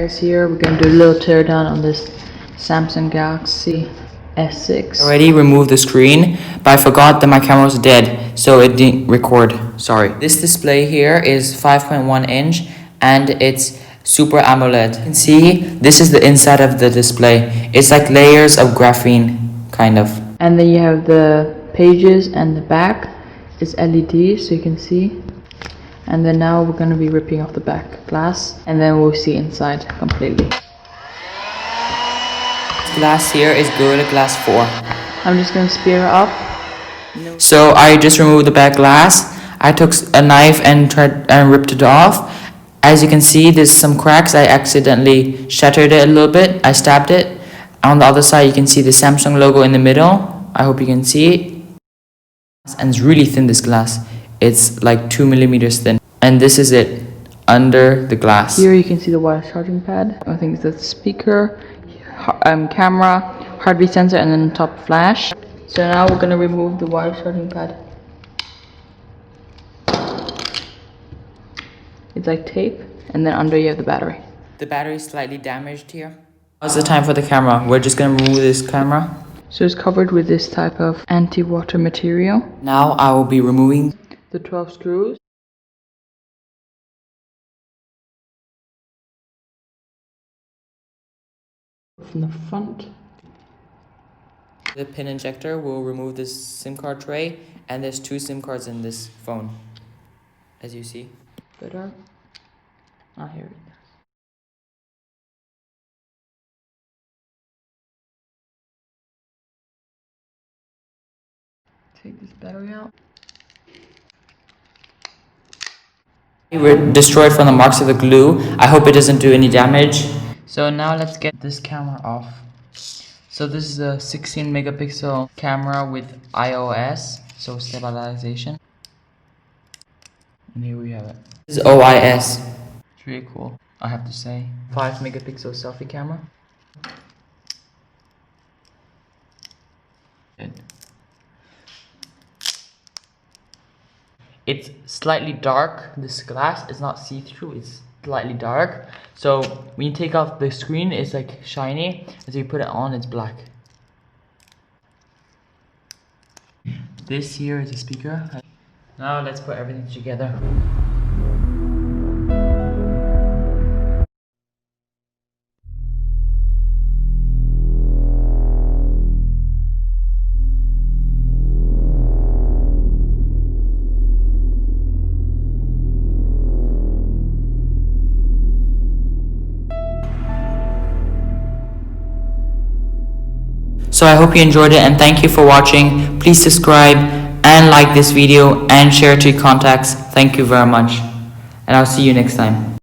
guys, here we're gonna do a little teardown on this Samsung Galaxy S6. I already removed the screen, but I forgot that my camera was dead, so it didn't record. Sorry. This display here is 5.1 inch and it's Super AMOLED. You can see this is the inside of the display. It's like layers of graphene, kind of. And then you have the pages, and the back is LED, so you can see. And then now we're going to be ripping off the back glass, and then we'll see inside completely. This glass here is Gorilla Glass 4. I'm just going to spear it up. So I just removed the back glass. I took a knife and ripped it off. As you can see, there's some cracks. I accidentally shattered it a little bit. I stabbed it. On the other side, you can see the Samsung logo in the middle. I hope you can see it. And it's really thin, this glass. It's like 2 millimeters thin. And this is it under the glass. Here you can see the wireless charging pad. I think it's the speaker, camera, heartbeat sensor, and then top flash. So now we're going to remove the wireless charging pad. It's like tape, and then under you have the battery. The battery is slightly damaged here. Now's the time for the camera. We're just going to remove this camera. So it's covered with this type of anti-water material. Now I will be removing the 12 screws. From the front. The pin injector will remove this SIM card tray, and there's 2 SIM cards in this phone, as you see. Better. Ah, here it is. Take this battery out. We're destroyed from the marks of the glue. I hope it doesn't do any damage. So now let's get this camera off. So this is a 16 megapixel camera with iOS, so stabilization. And here we have it. This is OIS. It's really cool, I have to say. 5 megapixel selfie camera. Good. It's slightly dark. This glass is not see-through, it's slightly dark. So when you take off the screen, it's like shiny. As you put it on, it's black. This here is a speaker. Now let's put everything together. So I hope you enjoyed it, and thank you for watching. Please subscribe and like this video and share it to your contacts. Thank you very much, and I'll see you next time.